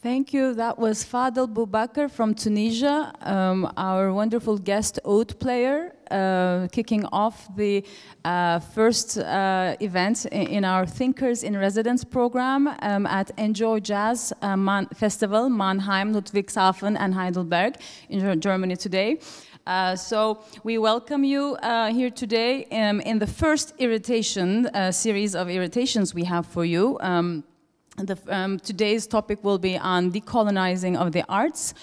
Thank you. That was Fadel Boubaker from Tunisia, our wonderful guest oud player, kicking off the first event in our Thinkers in Residence program at Enjoy Jazz Festival, Mannheim, Ludwigshafen and Heidelberg in Germany today. So we welcome you here today in the first irritation series of irritations we have for you. Today's topic will be on decolonizing of the arts.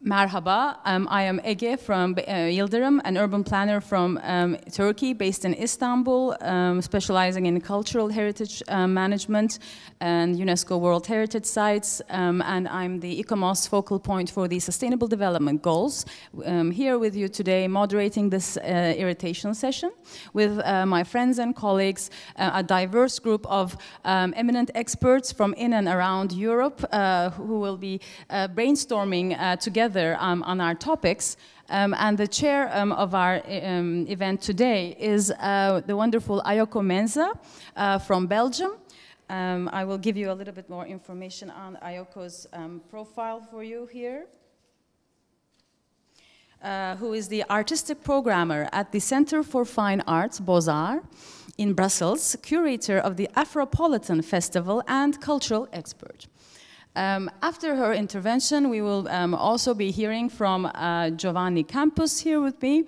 Merhaba, I am Ege from Yildirim, an urban planner from Turkey, based in Istanbul, specializing in cultural heritage management and UNESCO World Heritage Sites, and I'm the ICOMOS focal point for the Sustainable Development Goals. Here with you today, moderating this irritation session with my friends and colleagues, a diverse group of eminent experts from in and around Europe who will be brainstorming together on our topics, and the chair of our event today is the wonderful Ayoko Menza from Belgium. I will give you a little bit more information on Ayoko's profile for you here, who is the artistic programmer at the Center for Fine Arts, Beaux-Arts, in Brussels, curator of the Afropolitan Festival and cultural expert. After her intervention, we will also be hearing from Giovanni Campus here with me.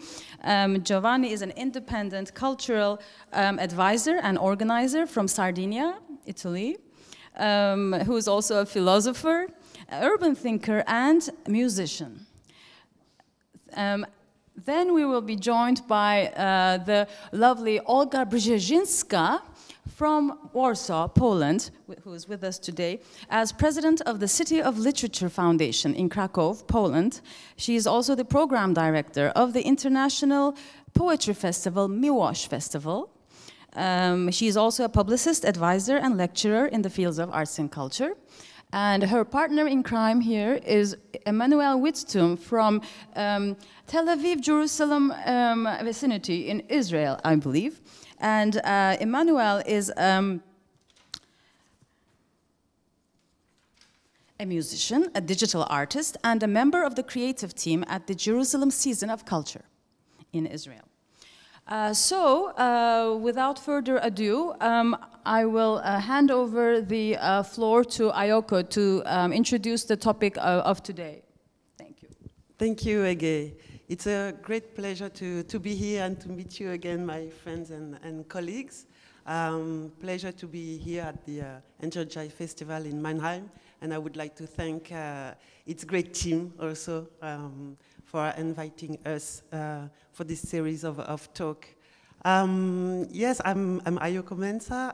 Giovanni is an independent cultural advisor and organizer from Sardinia, Italy, who is also a philosopher, urban thinker, and musician. Then we will be joined by the lovely Olga Brzezinska from Warsaw, Poland, who is with us today, as president of the City of Literature Foundation in Krakow, Poland. She is also the program director of the international poetry festival, Miłosz Festival. She is also a publicist, advisor, and lecturer in the fields of arts and culture. And her partner in crime here is Emmanuel Witztum from Tel Aviv, Jerusalem vicinity in Israel, I believe. And Emmanuel is a musician, a digital artist, and a member of the creative team at the Jerusalem Season of Culture in Israel. Without further ado, I will hand over the floor to Ayoko to introduce the topic of today. Thank you. Thank you, Ege. It's a great pleasure to be here and to meet you again, my friends and colleagues. Pleasure to be here at the Enjoy Jazz Festival in Mannheim, and I would like to thank its great team also for inviting us for this series of talk. Yes, I'm Ayoko Menza.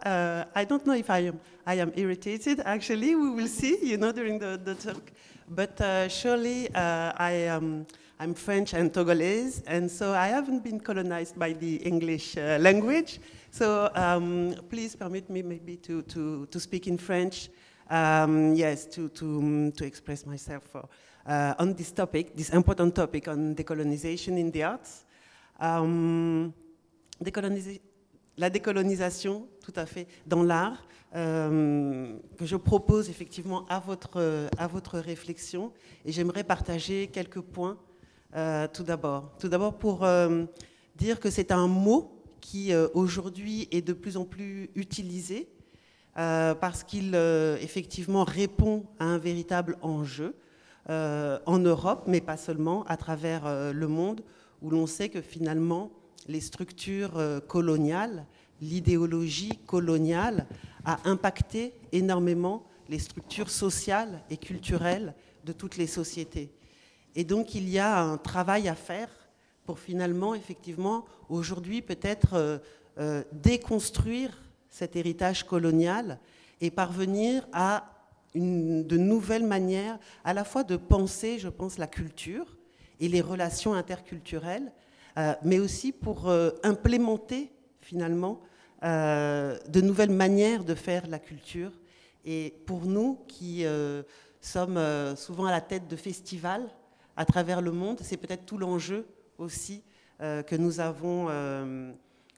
I don't know if I am irritated. Actually, we will see, you know, during the talk. But surely I'm French and Togolese, and so I haven't been colonized by the English language. So please permit me maybe to speak in French. Yes, to express myself on this topic, this important topic on décolonisation in the arts. La décolonisation, tout à fait, dans l'art, que je propose effectivement à votre réflexion, et j'aimerais partager quelques points tout d'abord. Tout d'abord pour dire que c'est un mot qui aujourd'hui est de plus en plus utilisé parce qu'il effectivement répond à un véritable enjeu en Europe, mais pas seulement, à travers le monde, où l'on sait que finalement les structures coloniales, l'idéologie coloniale a impacté énormément les structures sociales et culturelles de toutes les sociétés. Et donc il y a un travail à faire pour finalement, effectivement, aujourd'hui peut-être déconstruire cet héritage colonial et parvenir à de nouvelles manières à la fois de penser, je pense, la culture et les relations interculturelles, mais aussi pour implémenter finalement de nouvelles manières de faire la culture. Et pour nous qui sommes souvent à la tête de festivals à travers le monde, c'est peut-être tout l'enjeu aussi que nous avons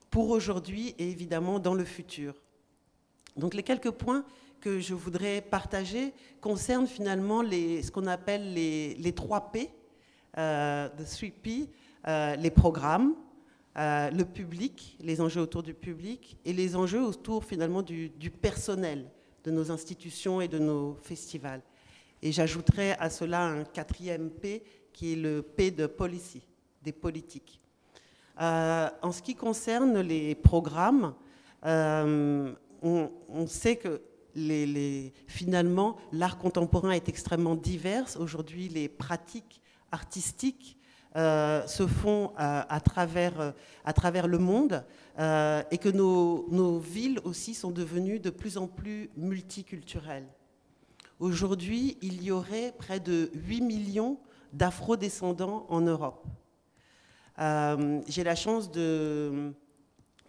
pour aujourd'hui et évidemment dans le futur. Donc les quelques points que je voudrais partager concerne finalement ce qu'on appelle les 3 P, the 3 P, les programmes, le public, les enjeux autour du public et les enjeux autour finalement du personnel de nos institutions et de nos festivals. Et j'ajouterais à cela un 4e P qui est le P de policy, des politiques. En ce qui concerne les programmes, on sait que finalement l'art contemporain est extrêmement divers. Aujourd'hui, les pratiques artistiques se font à travers le monde et que nos villes aussi sont devenues de plus en plus multiculturelles. Aujourd'hui, il y aurait près de 8 millions d'afro-descendants en Europe. J'ai la chance de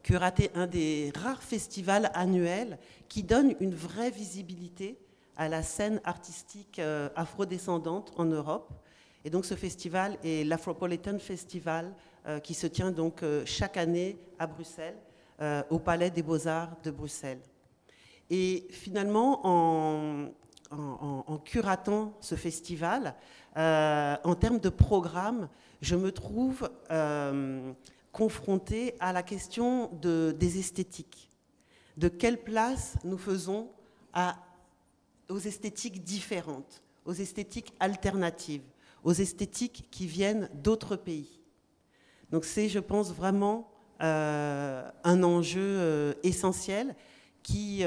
curater un des rares festivals annuels qui donne une vraie visibilité à la scène artistique afro-descendante en Europe. Et donc ce festival est l'Afropolitan Festival qui se tient donc chaque année à Bruxelles, au Palais des Beaux-Arts de Bruxelles. Et finalement, en curatant ce festival, en termes de programme, je me trouve confrontée à la question des esthétiques. De quelle place nous faisons aux esthétiques différentes, aux esthétiques alternatives, aux esthétiques qui viennent d'autres pays. Donc c'est, je pense, vraiment un enjeu essentiel qui,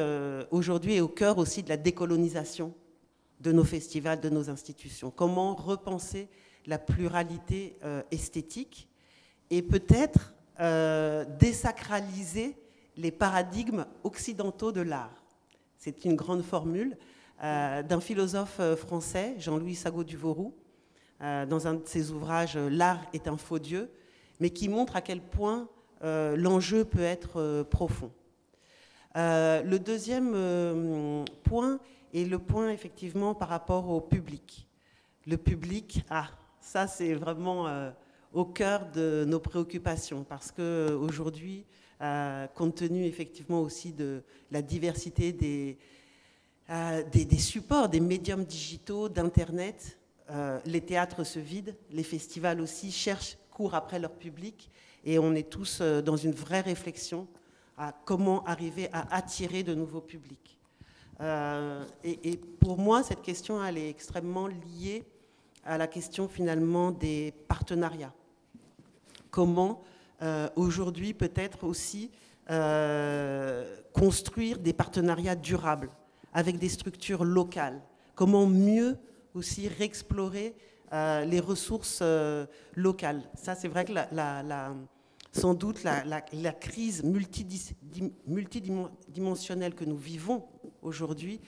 aujourd'hui, est au cœur aussi de la décolonisation de nos festivals, de nos institutions. Comment repenser la pluralité esthétique et peut-être désacraliser les paradigmes occidentaux de l'art. C'est une grande formule d'un philosophe français, Jean-Louis Sagot-Duvauroux, dans un de ses ouvrages « L'art est un faux Dieu », mais qui montre à quel point l'enjeu peut être profond. Le deuxième point est le point effectivement par rapport au public. Le public, ça c'est vraiment au cœur de nos préoccupations, parce qu'aujourd'hui, compte tenu effectivement aussi de la diversité des supports, des médiums digitaux, d'Internet, les théâtres se vident, les festivals aussi courent après leur public, et on est tous dans une vraie réflexion à comment arriver à attirer de nouveaux publics. Et pour moi, cette question, elle est extrêmement liée à la question finalement des partenariats. Comment aujourd'hui peut-être aussi construire des partenariats durables avec des structures locales. Comment mieux aussi réexplorer les ressources locales. Ça, c'est vrai que sans doute la crise multidimensionnelle que nous vivons aujourd'hui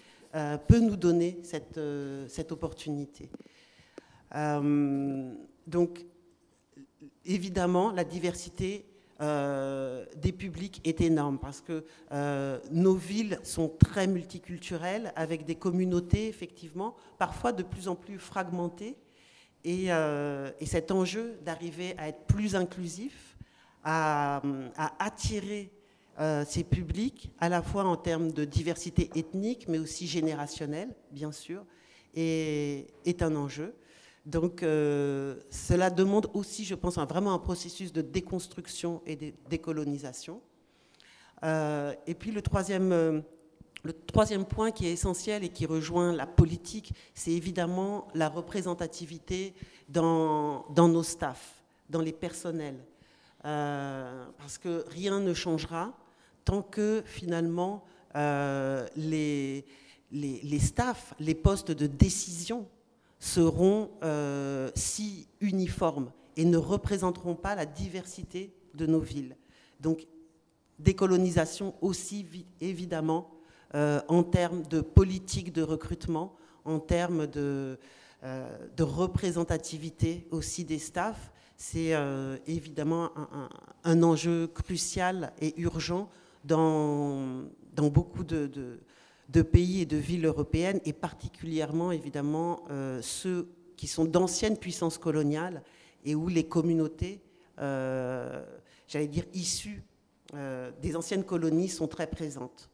peut nous donner cette opportunité. Donc, évidemment, la diversité des publics est énorme parce que nos villes sont très multiculturelles avec des communautés, effectivement, parfois de plus en plus fragmentées. Et cet enjeu d'arriver à être plus inclusif, à attirer ces publics, à la fois en termes de diversité ethnique, mais aussi générationnelle, bien sûr, est un enjeu. Donc, cela demande aussi, je pense, vraiment un processus de déconstruction et de décolonisation. Et puis, le troisième point qui est essentiel et qui rejoint la politique, c'est évidemment la représentativité dans nos staffs, dans les personnels. Parce que rien ne changera tant que, finalement, les staffs, les postes de décision seront si uniformes et ne représenteront pas la diversité de nos villes. Donc, décolonisation aussi, évidemment, en termes de politique de recrutement, en termes de représentativité aussi des staffs. C'est évidemment un enjeu crucial et urgent dans beaucoup de pays et de villes européennes, et particulièrement, évidemment, ceux qui sont d'anciennes puissances coloniales et où les communautés, j'allais dire, issues des anciennes colonies sont très présentes.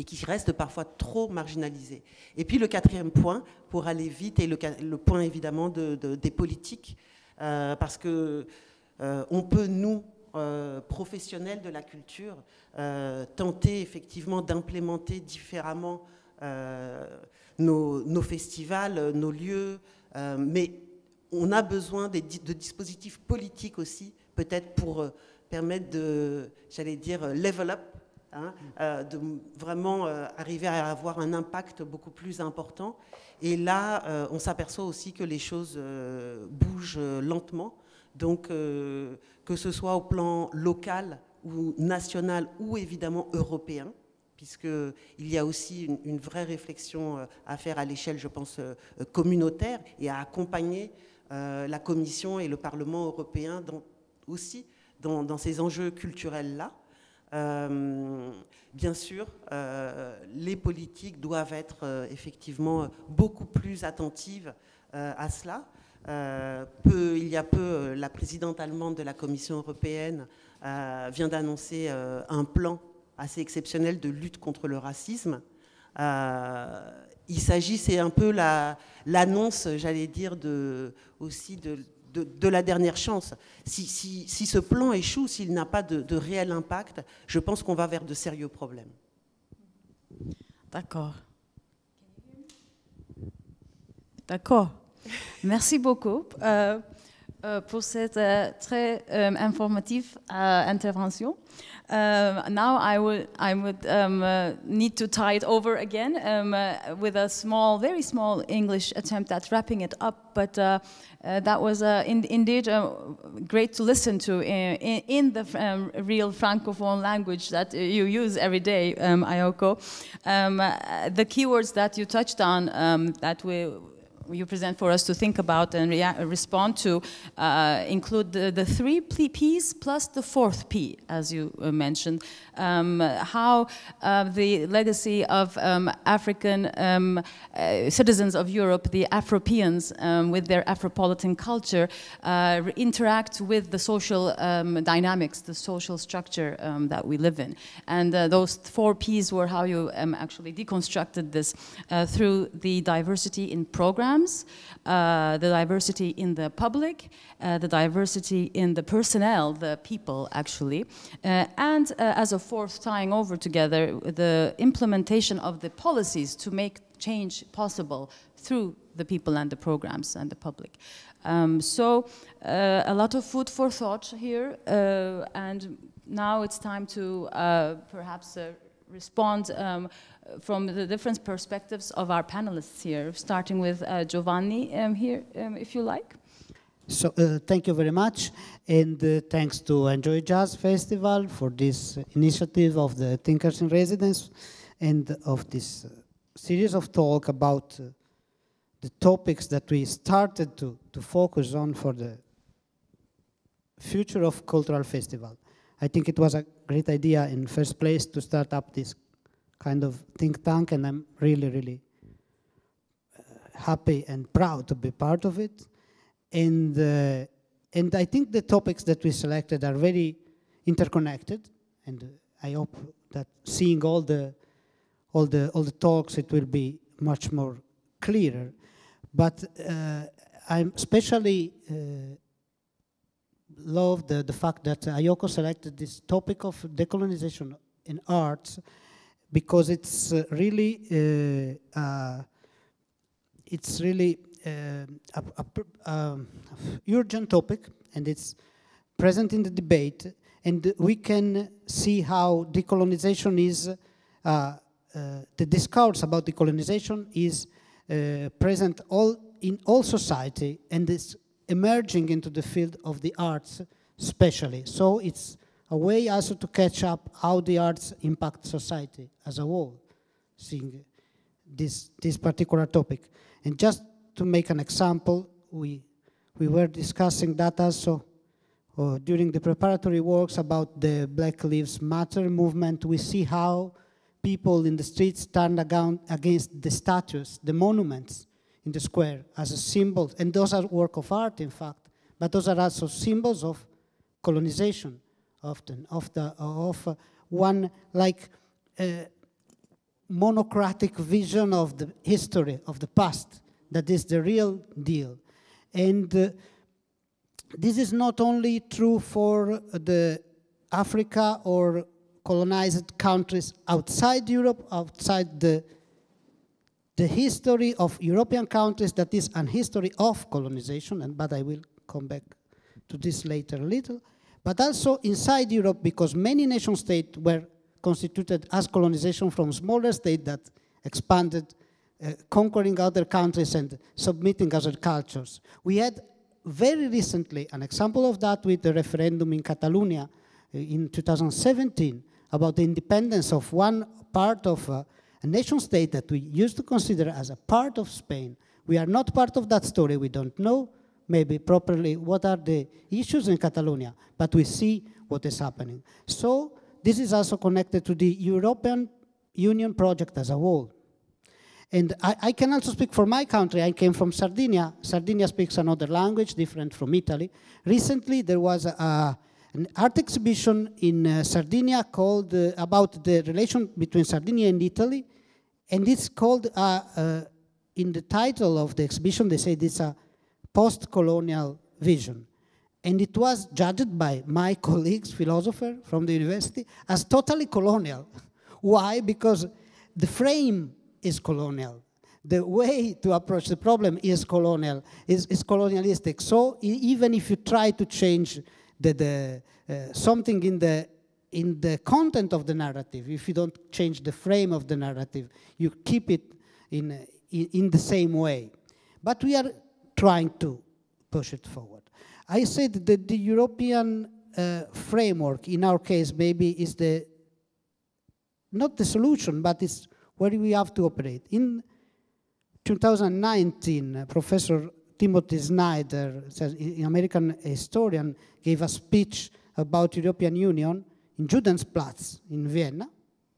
et qui restent parfois trop marginalisés. Et puis le quatrième point, pour aller vite, et le point évidemment des politiques, parce que on peut, nous, professionnels de la culture, tenter effectivement d'implémenter différemment nos festivals, nos lieux, mais on a besoin de dispositifs politiques aussi, peut-être pour permettre de, j'allais dire, level up, hein, de vraiment arriver à avoir un impact beaucoup plus important. Et là, on s'aperçoit aussi que les choses bougent lentement. Donc, que ce soit au plan local ou national ou évidemment européen, puisqu'il y a aussi une vraie réflexion à faire à l'échelle, je pense, communautaire, et à accompagner la Commission et le Parlement européen aussi dans ces enjeux culturels-là. Bien sûr, les politiques doivent être effectivement beaucoup plus attentives à cela. Il y a peu, la présidente allemande de la Commission européenne vient d'annoncer un plan assez exceptionnel de lutte contre le racisme. Il s'agit, c'est un peu l'annonce, j'allais dire, aussi de la dernière chance. Si ce plan échoue, s'il n'a pas de réel impact, je pense qu'on va vers de sérieux problèmes. D'accord. D'accord. Merci beaucoup pour cette très informative intervention. Now I would need to tie it over again with a very small English attempt at wrapping it up. But that was indeed great to listen to in the real Francophone language that you use every day, Ayoko. The keywords that you touched on that you present for us to think about and respond to include the three P's plus the fourth P, as you mentioned. How the legacy of African citizens of Europe, the Afropeans, with their Afropolitan culture, interact with the social dynamics, the social structure that we live in. And those four P's were how you actually deconstructed this through the diversity in programs, the diversity in the public, the diversity in the personnel, the people actually, and as a fourth, tying over together, the implementation of the policies to make change possible through the people and the programs and the public. So a lot of food for thought here, and now it's time to perhaps respond from the different perspectives of our panelists here, starting with Giovanni here, if you like. So thank you very much, and thanks to Enjoy Jazz Festival for this initiative of the Thinkers in Residence and of this series of talk about the topics that we started to focus on for the future of cultural festival. I think it was a great idea in first place to start up this kind of think tank, and I'm really, really happy and proud to be part of it. And I think the topics that we selected are very interconnected, and I hope that seeing all the talks, it will be much more clearer. But I'm especially love the fact that Ayoko selected this topic of decolonization in arts, because it's really urgent topic, and it's present in the debate, and we can see how decolonization is the discourse about decolonization is present in all society, and is emerging into the field of the arts especially. So it's a way also to catch up how the arts impact society as a whole, seeing this particular topic. And just to make an example, we were discussing that also during the preparatory works about the Black Lives Matter movement. We see how people in the streets stand against the statues, the monuments in the square as a symbol, and those are work of art, in fact, but those are also symbols of colonization, often of one, like monocratic vision of the history, of the past, that is the real deal. And this is not only true for the Africa or colonized countries outside Europe, outside the history of European countries, that is an history of colonization, but I will come back to this later a little, but also inside Europe, because many nation states were constituted as colonization from smaller states that expanded, conquering other countries and submitting other cultures. We had very recently an example of that with the referendum in Catalonia in 2017 about the independence of one part of a nation state that we used to consider as a part of Spain. We are not part of that story. We don't know maybe properly what are the issues in Catalonia, but we see what is happening. So this is also connected to the European Union project as a whole. And I can also speak for my country. I came from Sardinia. Sardinia speaks another language different from Italy. Recently, there was an art exhibition in Sardinia called about the relation between Sardinia and Italy. And it's called, in the title of the exhibition, they say it's a post-colonial vision. And it was judged by my colleagues, philosophers from the university, as totally colonial. Why? Because the frame is colonial. The way to approach the problem is colonial, is colonialistic. So even if you try to change something in the content of the narrative, if you don't change the frame of the narrative, you keep it in the same way. But we are trying to push it forward. I said that the European framework, in our case, maybe is not the solution, but it's where we have to operate. In 2019, Professor Timothy Snyder, an American historian, gave a speech about European Union in Judenplatz in Vienna,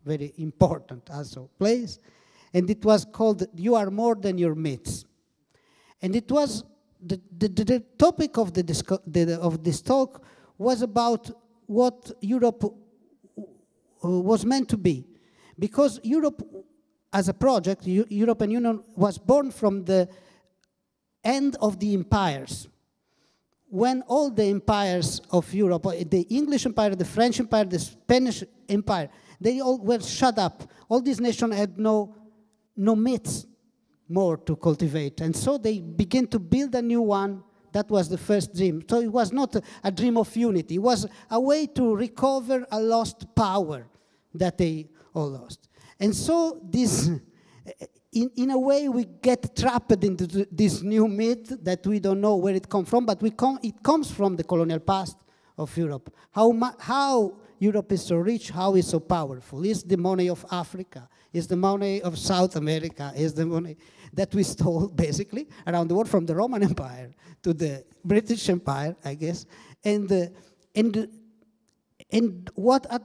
very important also place, and it was called "You Are More Than Your Myths." And it was the topic of this talk was about what Europe was meant to be, because Europe, as a project, European Union was born from the end of the empires. When all the empires of Europe, the English Empire, the French Empire, the Spanish Empire, they all were shut up. All these nations had no myths more to cultivate. And so they began to build a new one. That was the first dream. So it was not a dream of unity. It was a way to recover a lost power that they all lost. And so this, in a way, we get trapped into this new myth that we don't know where it comes from, but it comes from the colonial past of Europe. How Europe is so rich, how it's so powerful. It's the money of Africa. It's the money of South America. It's the money that we stole, basically, around the world, from the Roman Empire to the British Empire, I guess. And at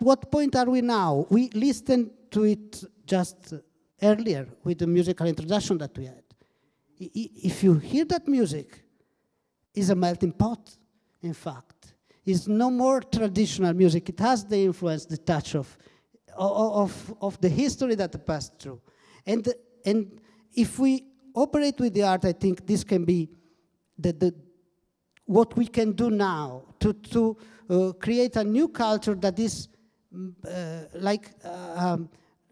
what point are we now? We listened to it just earlier with the musical introduction that we had. If you hear that music, it's a melting pot, in fact. It's no more traditional music. It has the influence, the touch of the history that passed through. And if we operate with the art, I think this can be what we can do now to create a new culture that is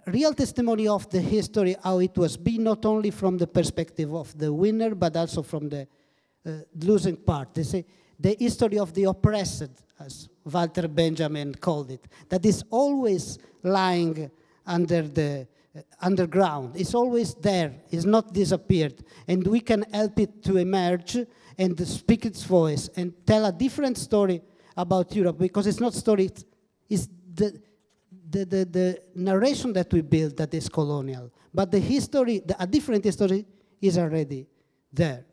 real testimony of the history, how it was, be not only from the perspective of the winner, but also from the losing part. They say the history of the oppressed, as Walter Benjamin called it, that is always lying under the underground. It's always there. It's not disappeared. And we can help it to emerge and speak its voice and tell a different story about Europe, because it's not story, it's the narration that we build that is colonial. But the history, a different history is already there.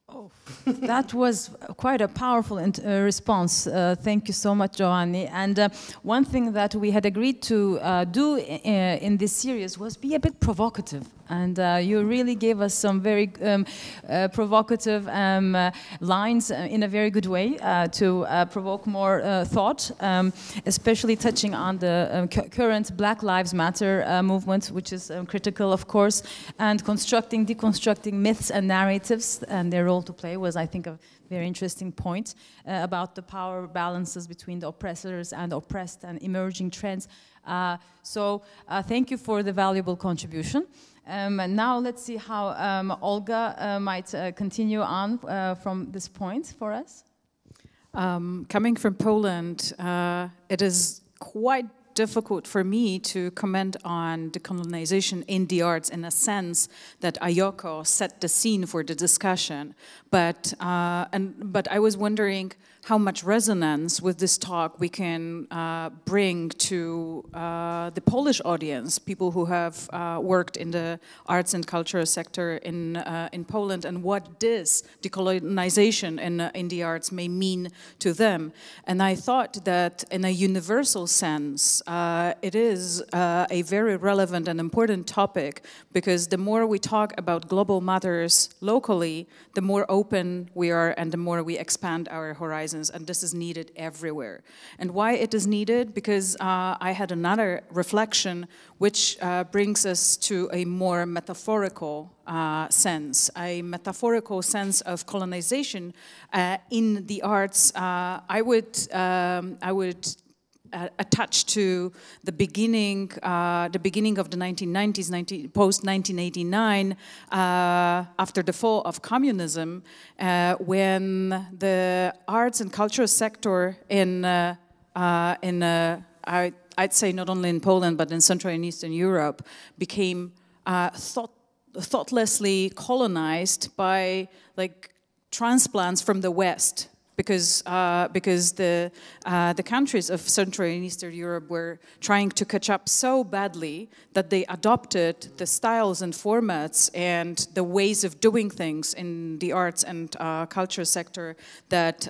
Oh, that was quite a powerful response. Thank you so much, Giovanni. And one thing that we had agreed to do in this series was be a bit provocative. And you really gave us some very provocative lines in a very good way to provoke more thought, especially touching on the current Black Lives Matter movement, which is critical, of course, and deconstructing myths and narratives and their role to play was, I think, a very interesting point about the power balances between the oppressors and oppressed and emerging trends. So thank you for the valuable contribution. And now let's see how Olga might continue on from this point for us. Coming from Poland, it is quite difficult for me to comment on decolonization in the arts in a sense that Ayoko set the scene for the discussion. But I was wondering how much resonance with this talk we can bring to the Polish audience, people who have worked in the arts and culture sector in Poland, and what this decolonization in the arts may mean to them. And I thought that in a universal sense, it is a very relevant and important topic, because the more we talk about global matters locally, the more open we are and the more we expand our horizons. And this is needed everywhere. And why it is needed? Because I had another reflection which brings us to a more metaphorical sense, a metaphorical sense of colonization in the arts. I would attached to the beginning of the 1990s, post-1989, after the fall of communism, when the arts and cultural sector I'd say not only in Poland but in Central and Eastern Europe became thoughtlessly colonized by transplants from the West. Because the countries of Central and Eastern Europe were trying to catch up so badly that they adopted the styles and formats and the ways of doing things in the arts and culture sector that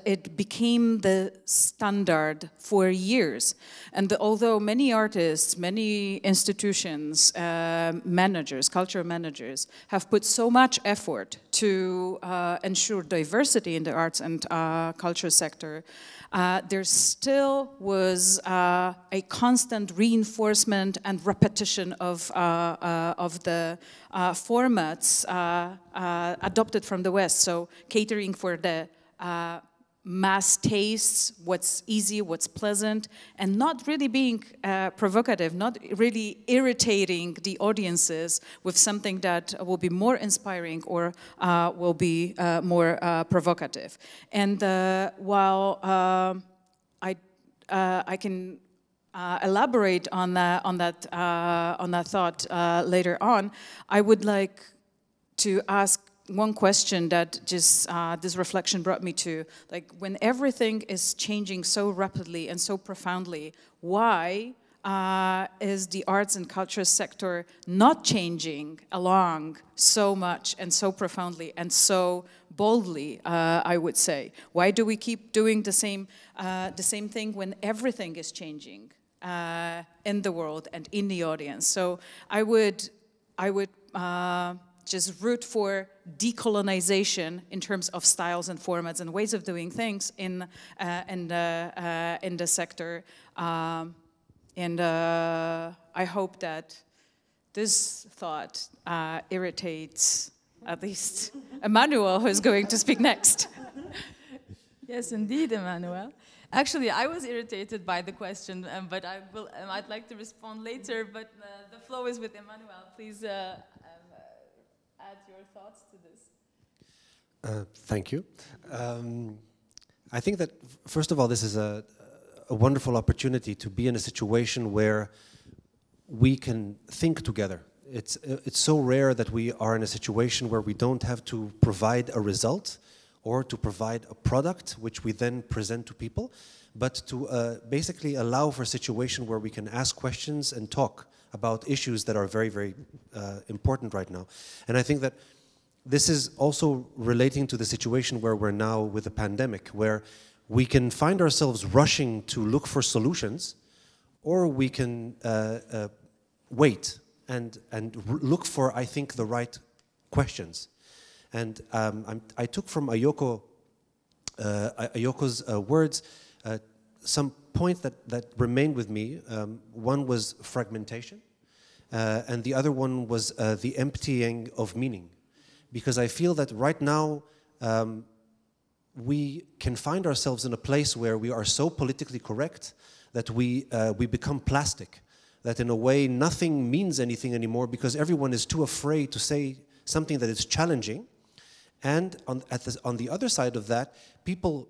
it became the standard for years. And although many artists, many institutions, cultural managers, have put so much effort to ensure diversity in the arts and culture sector, there still was a constant reinforcement and repetition of the formats adopted from the West, so catering for the mass tastes, what's easy, what's pleasant, and not really being provocative, not really irritating the audiences with something that will be more inspiring or will be more provocative. And while I can elaborate on that thought later on, I would like to ask one question that just this reflection brought me to, when everything is changing so rapidly and so profoundly, why is the arts and culture sector not changing along so much and so profoundly and so boldly, I would say? Why do we keep doing the same thing when everything is changing in the world and in the audience? So I would just root for decolonization in terms of styles and formats and ways of doing things in the sector, and I hope that this thought irritates at least Emmanuel, who is going to speak next. Yes, indeed, Emmanuel. Actually, I was irritated by the question, but I'd like to respond later. But the flow is with Emmanuel. Please. Add your thoughts to this. Thank you. I think that, first of all, this is a wonderful opportunity to be in a situation where we can think together. It's so rare that we are in a situation where we don't have to provide a result or to provide a product which we then present to people, but to basically allow for a situation where we can ask questions and talk about issues that are very, very important right now. And I think that this is also relating to the situation where we're now with the pandemic, where we can find ourselves rushing to look for solutions, or we can wait and look for, I think, the right questions. And I took from Ayoko's words some points that remained with me. One was fragmentation, and the other one was the emptying of meaning. Because I feel that right now we can find ourselves in a place where we are so politically correct that we become plastic, that in a way nothing means anything anymore because everyone is too afraid to say something that is challenging. And on the other side of that, people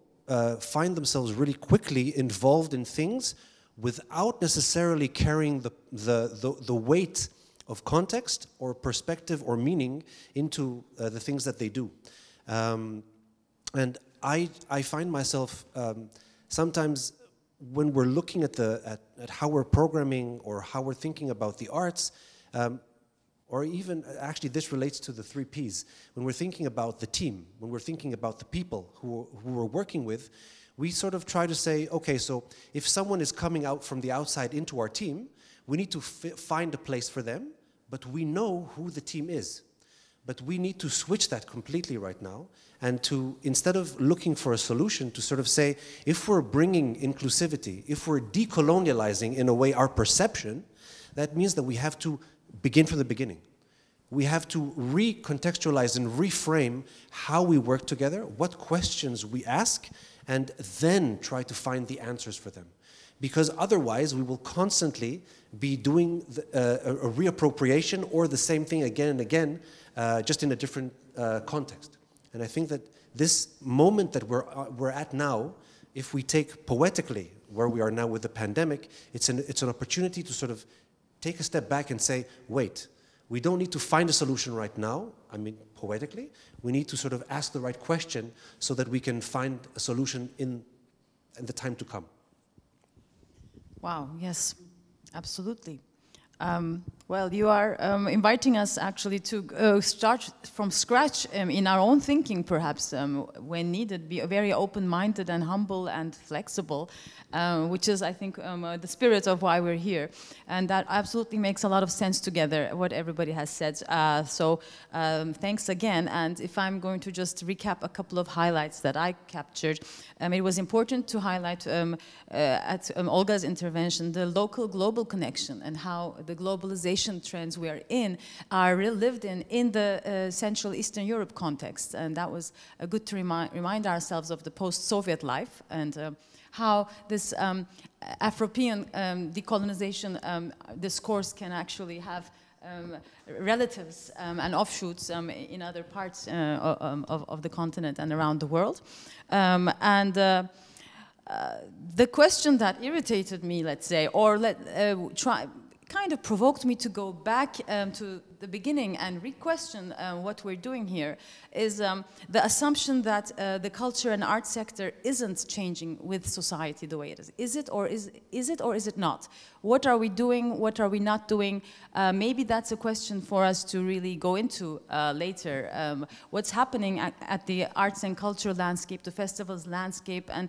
find themselves really quickly involved in things without necessarily carrying the weight of context or perspective or meaning into the things that they do. And I find myself sometimes when we're looking at how we're programming or how we're thinking about the arts, or even, actually this relates to the 3 Ps. When we're thinking about the team, when we're thinking about the people who we're working with, we sort of try to say, okay, so if someone is coming out from the outside into our team, we need to find a place for them, but we know who the team is. But we need to switch that completely right now, and to, instead of looking for a solution, to sort of say, if we're bringing inclusivity, if we're decolonializing in a way our perception, that means that we have to begin from the beginning. We have to recontextualize and reframe how we work together, what questions we ask, and then try to find the answers for them. Because otherwise we will constantly be doing a reappropriation or the same thing again and again, just in a different context. And I think that this moment that we're at now, if we take poetically where we are now with the pandemic, it's an opportunity to sort of take a step back and say, wait, we don't need to find a solution right now, I mean poetically, we need to sort of ask the right question so that we can find a solution in the time to come. Wow, yes, absolutely. Well, you are inviting us actually to start from scratch in our own thinking, perhaps, when needed, be very open-minded and humble and flexible, which is, I think, the spirit of why we're here. And that absolutely makes a lot of sense together, what everybody has said. So thanks again. And if I'm going to just recap a couple of highlights that I captured, it was important to highlight at Olga's intervention the local-global connection and how the globalization trends we are in are lived in the Central Eastern Europe context. And that was good to remind ourselves of the post-Soviet life and how this Afropean decolonization discourse can actually have relatives and offshoots in other parts of the continent and around the world. The question that irritated me, let's say, or kind of provoked me to go back to the beginning and re-question what we're doing here is the assumption that the culture and art sector isn't changing with society the way it is. Is it or is it not? What are we doing? What are we not doing? Maybe that's a question for us to really go into later. What's happening at the arts and cultural landscape, the festivals landscape, and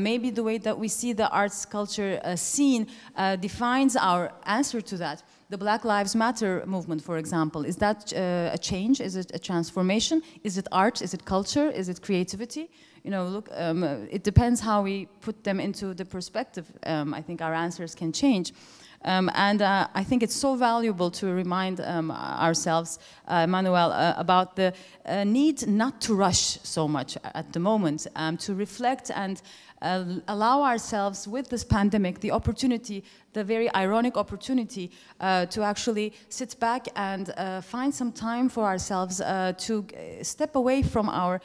maybe the way that we see the arts culture scene defines our answer to that. The Black Lives Matter movement, for example, is that a change? Is it a transformation? Is it art? Is it culture? Is it creativity? You know, look, it depends how we put them into the perspective. I think our answers can change. I think it's so valuable to remind ourselves, Manuel, about the need not to rush so much at the moment, to reflect and allow ourselves with this pandemic the opportunity, the very ironic opportunity to actually sit back and find some time for ourselves to step away from our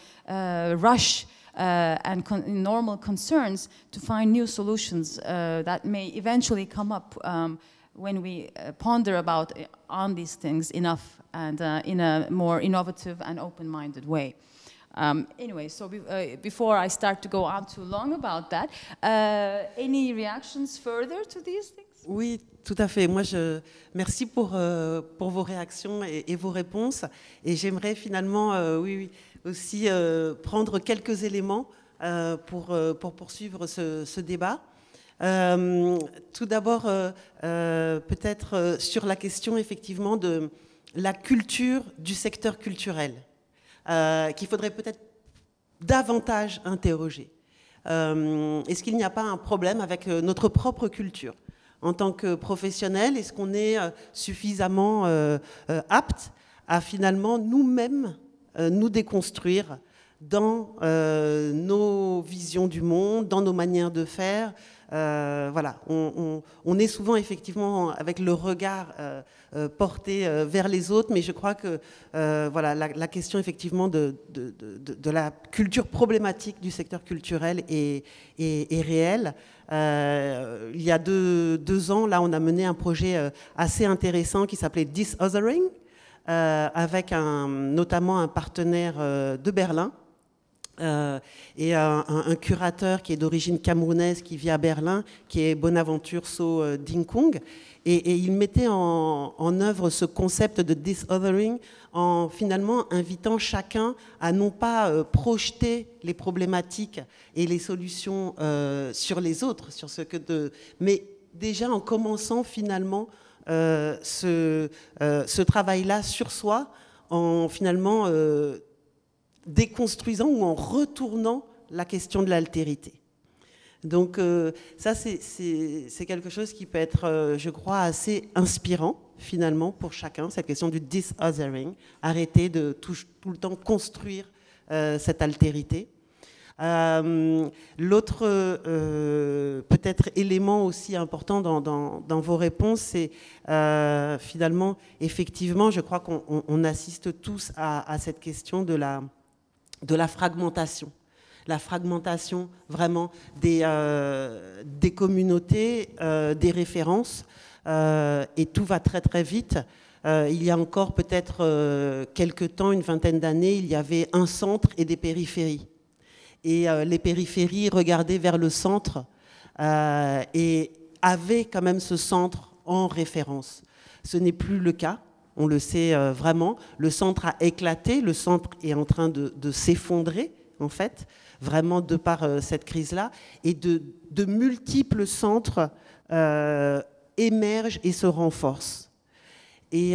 rush and normal concerns to find new solutions that may eventually come up when we ponder on these things enough and in a more innovative and open-minded way. Anyway, so before I start to go on too long about that, any reactions further to these things? Oui, tout à fait. Moi, merci pour vos réactions et vos réponses. Et j'aimerais finalement, aussi prendre quelques éléments pour poursuivre ce débat. Tout d'abord, peut-être sur la question effectivement de la culture du secteur culturel, qu'il faudrait peut-être davantage interroger. Est-ce qu'il n'y a pas un problème avec notre propre culture? En tant que professionnel, est-ce qu'on est suffisamment apte à finalement nous-mêmes nous déconstruire dans nos visions du monde, dans nos manières de faire? Voilà, on est souvent effectivement avec le regard porté vers les autres, mais je crois que voilà, la question effectivement de la culture problématique du secteur culturel est réelle. Il y a deux ans, là, on a mené un projet assez intéressant qui s'appelait Disothering, avec notamment un partenaire de Berlin, et un curateur qui est d'origine camerounaise qui vit à Berlin, qui est Bonaventure So Dinkung, et il mettait en œuvre ce concept de disothering en finalement invitant chacun à non pas projeter les problématiques et les solutions sur les autres, mais déjà en commençant finalement ce travail-là sur soi, en finalement déconstruisant ou en retournant la question de l'altérité. Donc ça, c'est quelque chose qui peut être, je crois, assez inspirant, finalement, pour chacun, cette question du disothering, arrêter de tout le temps construire cette altérité. L'autre, peut-être, élément aussi important dans vos réponses, c'est finalement, effectivement, je crois qu'on assiste tous à cette question de la fragmentation. La fragmentation vraiment des communautés, des références, et tout va très très vite. Il y a encore peut-être quelques temps, une vingtaine d'années, il y avait un centre et des périphéries. Et les périphéries regardaient vers le centre et avaient quand même ce centre en référence. Ce n'est plus le cas. On le sait vraiment, le centre a éclaté, le centre est en train de s'effondrer, en fait, vraiment de par cette crise-là, et de multiples centres émergent et se renforcent. Et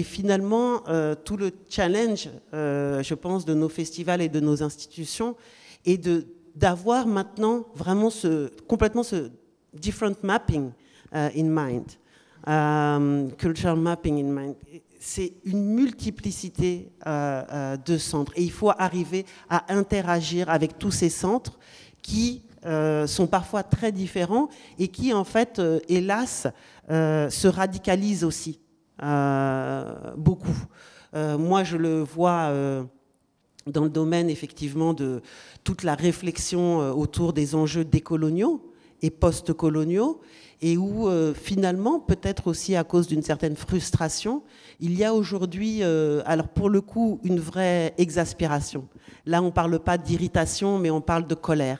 finalement, tout le challenge, je pense, de nos festivals et de nos institutions, est d'avoir maintenant vraiment complètement ce different mapping in mind. Cultural mapping in mind, c'est une multiplicité de centres et il faut arriver à interagir avec tous ces centres qui sont parfois très différents et qui en fait, hélas, se radicalisent aussi beaucoup. Moi je le vois dans le domaine effectivement de toute la réflexion autour des enjeux décoloniaux et post-coloniaux, et où finalement, peut-être aussi à cause d'une certaine frustration, il y a aujourd'hui, alors pour le coup, une vraie exaspération. Là, on ne parle pas d'irritation, mais on parle de colère.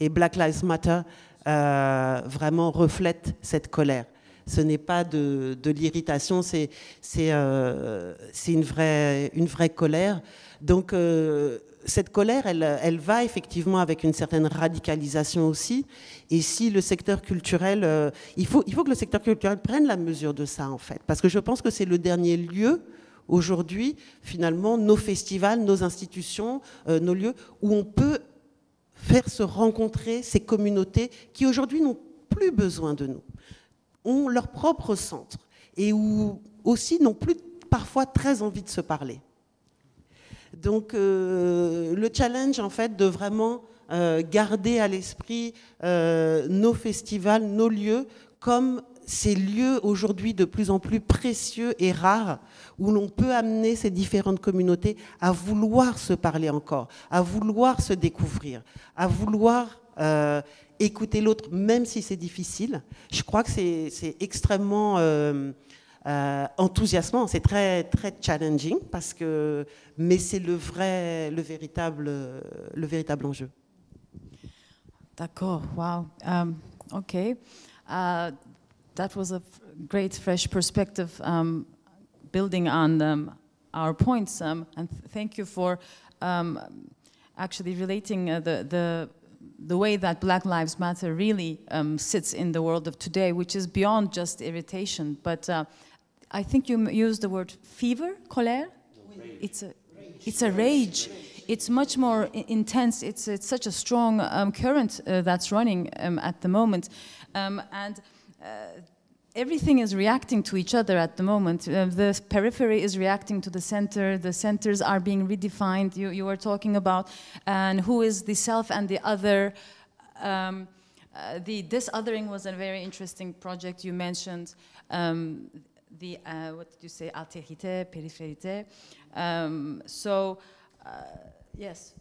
Et Black Lives Matter vraiment reflète cette colère. Ce n'est pas de l'irritation, c'est une vraie colère. Donc, cette colère, elle va effectivement avec une certaine radicalisation aussi. Et si le secteur culturel, il faut que le secteur culturel prenne la mesure de ça, en fait. Parce que je pense que c'est le dernier lieu, aujourd'hui, finalement, nos festivals, nos institutions, nos lieux, où on peut faire se rencontrer ces communautés qui, aujourd'hui, n'ont plus besoin de nous, ont leur propre centre, et où aussi n'ont plus parfois très envie de se parler. Donc le challenge en fait de vraiment garder à l'esprit nos festivals, nos lieux comme ces lieux aujourd'hui de plus en plus précieux et rares où l'on peut amener ces différentes communautés à vouloir se parler encore, à vouloir se découvrir, à vouloir écouter l'autre même si c'est difficile. Je crois que c'est extrêmement enthousiasmant, c'est très très challenging mais c'est le véritable enjeu. D'accord, wow. Okay, that was a great fresh perspective, building on our points, and thank you for actually relating the the way that Black Lives Matter really sits in the world of today, which is beyond just irritation. But I think you used the word fever, colère. It's a rage. It's much more intense. It's such a strong current that's running at the moment, and everything is reacting to each other at the moment. The periphery is reacting to the center. The centers are being redefined. You were talking about and who is the self and the other. This othering was a very interesting project you mentioned. What did you say? Altérité, périphérité. Yes.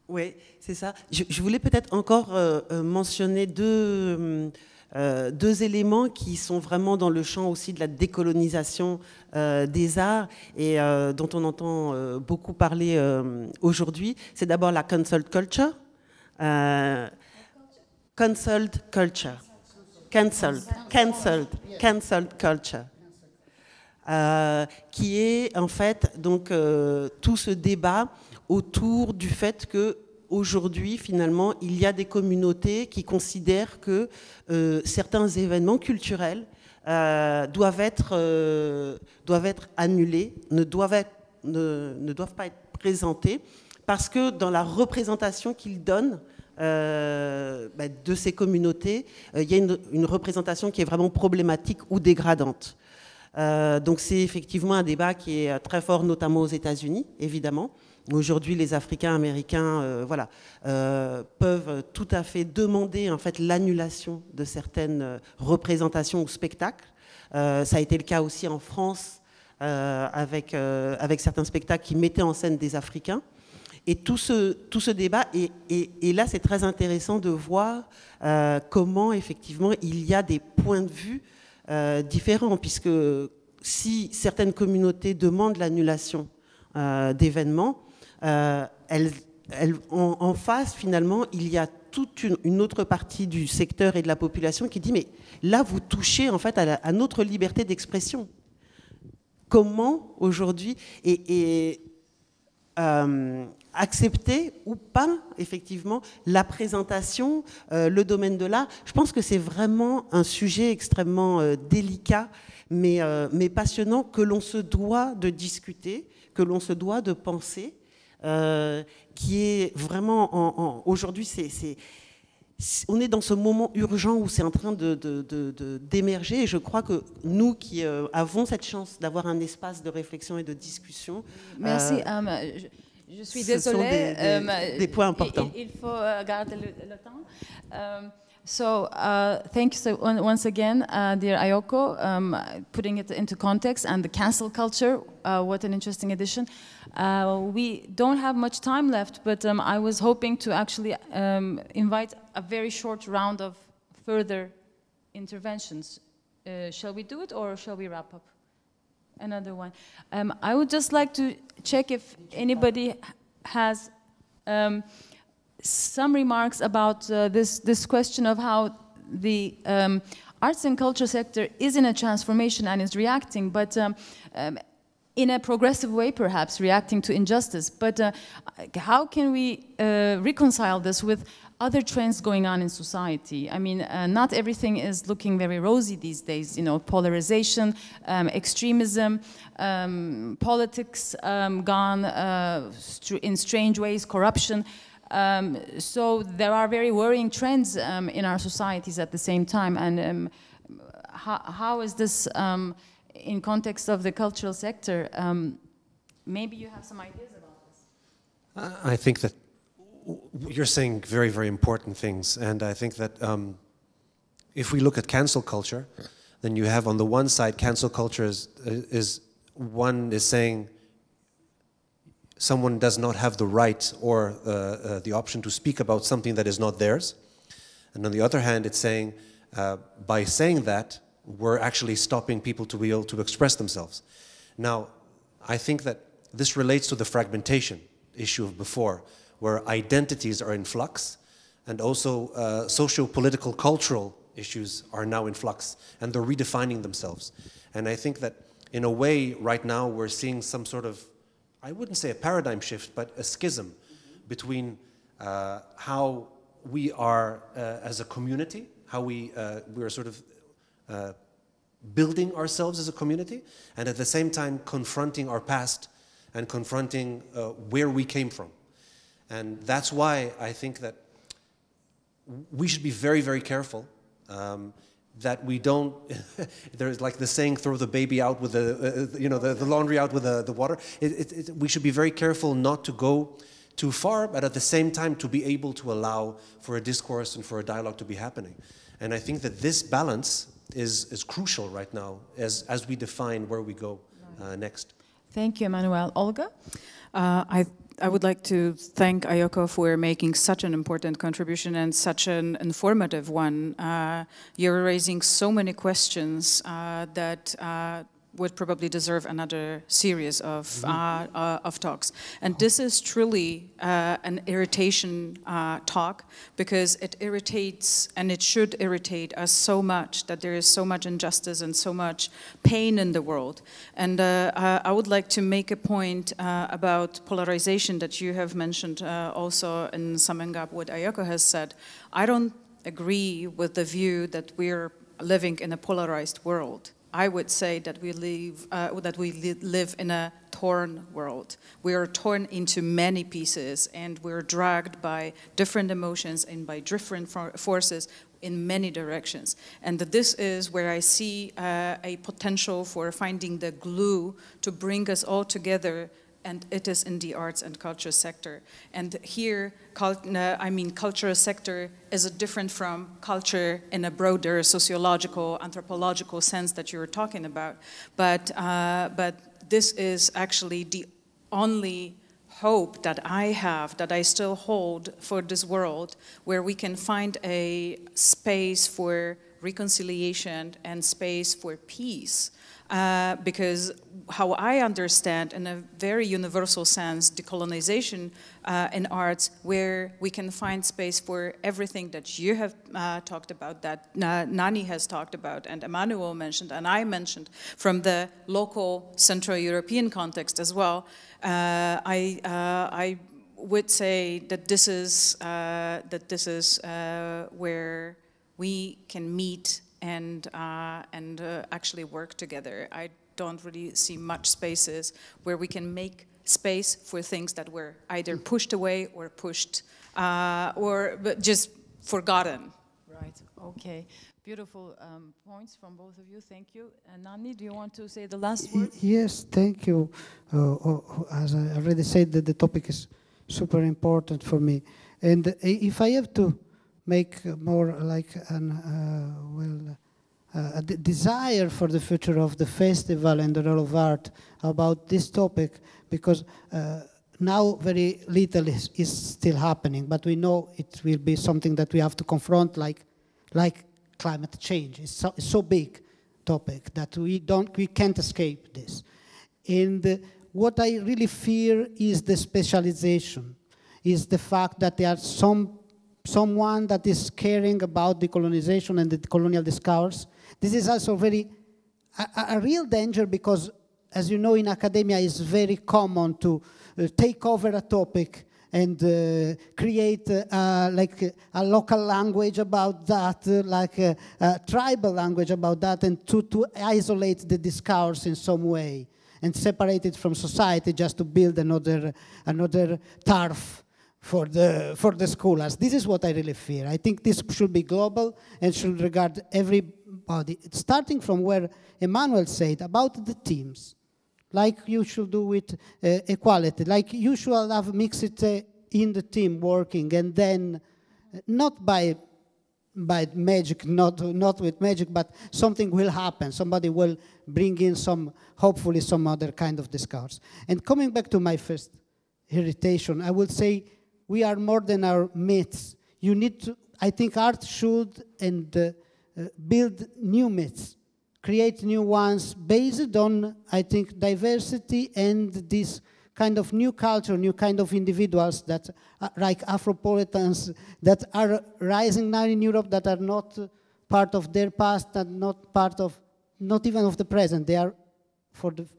Oui, c'est ça. Je voulais peut-être encore mentionner deux éléments qui sont vraiment dans le champ aussi de la décolonisation des arts et dont on entend beaucoup parler aujourd'hui. C'est d'abord la cancel culture. Cancelled culture. Cancelled culture. Qui est en fait donc tout ce débat autour du fait que aujourd'hui finalement il y a des communautés qui considèrent que certains événements culturels doivent être annulés, ne doivent pas être présentés parce que dans la représentation qu'ils donnent de ces communautés, il y a une représentation qui est vraiment problématique ou dégradante. Donc c'est effectivement un débat qui est très fort, notamment aux États-Unis, évidemment. Aujourd'hui, les Africains américains peuvent tout à fait demander en fait, l'annulation de certaines représentations ou spectacles. Ça a été le cas aussi en France avec certains spectacles qui mettaient en scène des Africains. Et tout ce débat, et là c'est très intéressant de voir comment effectivement il y a des points de vue différents, puisque si certaines communautés demandent l'annulation d'événements, en face, finalement, il y a toute une autre partie du secteur et de la population qui dit mais là, vous touchez en fait à notre liberté d'expression. Comment aujourd'hui accepter ou pas, effectivement, la présentation, le domaine de l'art. Je pense que c'est vraiment un sujet extrêmement délicat, mais passionnant, que l'on se doit de discuter, que l'on se doit de penser, qui est vraiment, aujourd'hui, on est dans ce moment urgent où c'est en train d'émerger, et je crois que nous qui avons cette chance d'avoir un espace de réflexion et de discussion... Merci. Je suis désolée. Des points importants. Il faut garder le temps. Thank you once again, dear Ayoko, putting it into context, and the cancel culture. What an interesting addition. We don't have much time left, but I was hoping to actually invite a very short round of further interventions. Shall we do it, or shall we wrap up? Another one. I would just like to check if anybody has some remarks about this question of how the arts and culture sector is in a transformation and is reacting, but in a progressive way, perhaps, reacting to injustice. But how can we reconcile this with other trends going on in society? I mean, not everything is looking very rosy these days. You know, polarization, extremism, politics gone in strange ways, corruption. So there are very worrying trends in our societies at the same time. And how is this in context of the cultural sector? Maybe you have some ideas about this. I think that you're saying very, very important things, and I think that if we look at cancel culture, then you have on the one side cancel culture is saying someone does not have the right or the option to speak about something that is not theirs, and on the other hand it's saying by saying that we're actually stopping people to be able to express themselves. Now, I think that this relates to the fragmentation issue of before, where identities are in flux, and also socio-political, cultural issues are now in flux, and they're redefining themselves. And I think that, in a way, right now, we're seeing some sort of, I wouldn't say a paradigm shift, but a schism between how we are as a community, how we're sort of building ourselves as a community, and at the same time confronting our past and confronting where we came from. And that's why I think that we should be very, very careful that we don't, there's like the saying, throw the baby out with the laundry out with the water. We should be very careful not to go too far, but at the same time to be able to allow for a discourse and for a dialogue to be happening. And I think that this balance is crucial right now as we define where we go next. Thank you, Emmanuel. Olga? I would like to thank Ayoko for making such an important contribution and such an informative one. You're raising so many questions that would probably deserve another series of talks. And this is truly an irritation talk, because it irritates, and it should irritate us so much, that there is so much injustice and so much pain in the world. And I would like to make a point about polarization that you have mentioned also in summing up what Ayoko has said. I don't agree with the view that we're living in a polarized world. I would say that we live in a torn world. We are torn into many pieces, and we're dragged by different emotions and by different forces in many directions. And this is where I see a potential for finding the glue to bring us all together, and it is in the arts and culture sector. And here, cultural sector is different from culture in a broader sociological, anthropological sense that you're talking about. But this is actually the only hope that I have, that I still hold for this world, where we can find a space for reconciliation and space for peace. Because how I understand, in a very universal sense, decolonization in arts, where we can find space for everything that you have talked about, that Nani has talked about, and Emmanuel mentioned, and I mentioned, from the local Central European context as well. I would say that this is where we can meet and actually work together. I don't really see much spaces where we can make space for things that were either pushed away or pushed or just forgotten. Right, okay. Beautiful points from both of you, thank you. Nani, do you want to say the last word? Yes, thank you. As I already said, that the topic is super important for me. And if I have to make more like a desire for the future of the festival and the role of art about this topic, because now very little is still happening, but we know it will be something that we have to confront, like climate change. It's so big topic that we can't escape this. And what I really fear is the specialization, is the fact that there are someone that is caring about decolonization and the colonial discourse. This is also a real danger, because, as you know, in academia it's very common to take over a topic and create like a local language about that, like a tribal language about that, and to isolate the discourse in some way and separate it from society just to build another turf for the scholars. This is what I really fear. I think this should be global and should regard everybody, starting from where Emmanuel said about the teams, like you should do with equality, like you should have mixed in the team working, and then not by magic, not with magic, but something will happen. Somebody will bring in hopefully some other kind of discourse. And coming back to my first irritation, I would say we are more than our myths. You need to, I think art should build new myths, create new ones based on, I think, diversity and this kind of new culture, new kind of individuals that are like Afropolitans that are rising now in Europe, that are not part of their past and not even of the present. They are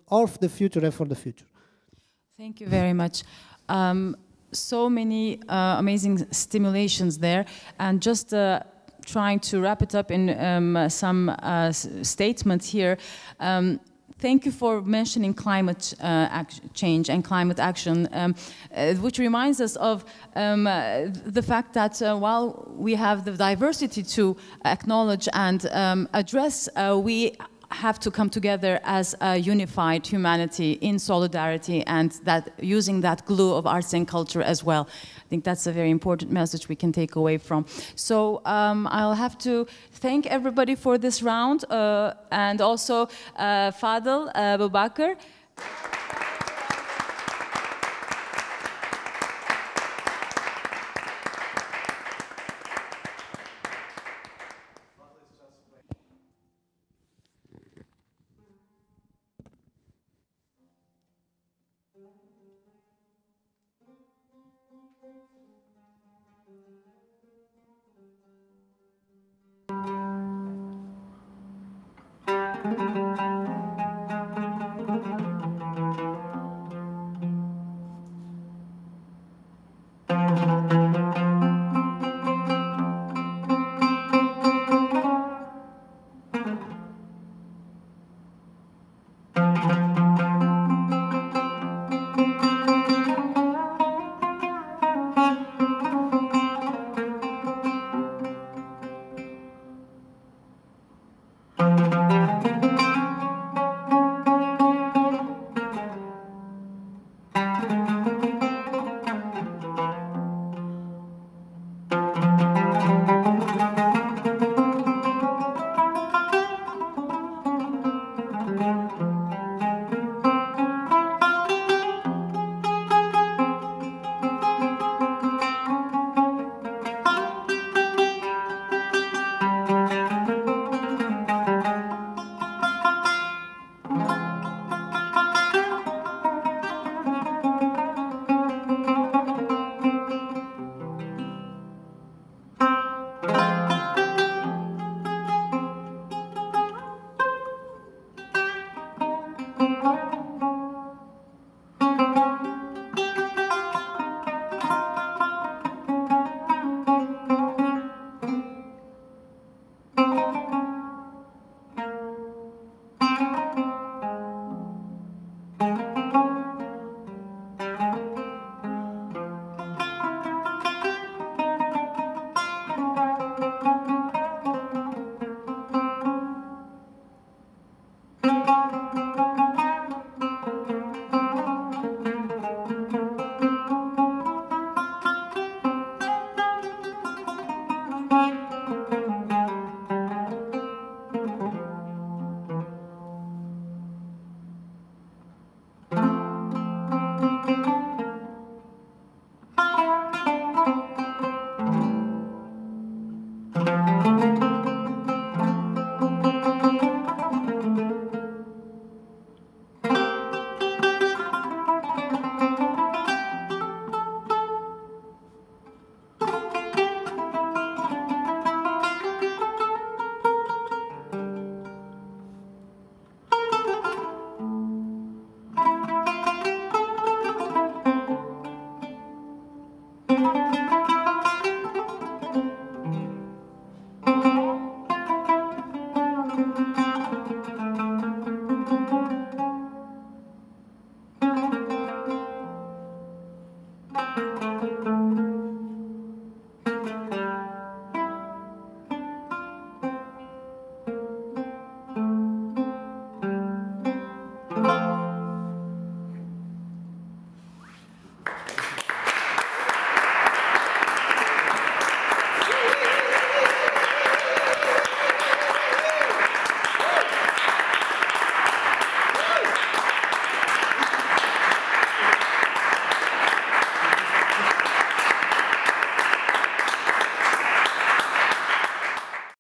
of the future and for the future. Thank you very much. so many amazing stimulations there, and just trying to wrap it up in some statements here. Thank you for mentioning climate change and climate action, which reminds us of the fact that while we have the diversity to acknowledge and address, we have to come together as a unified humanity in solidarity, and that using that glue of arts and culture as well. I think that's a very important message we can take away from. So I'll have to thank everybody for this round, and also Fadel Abubakar.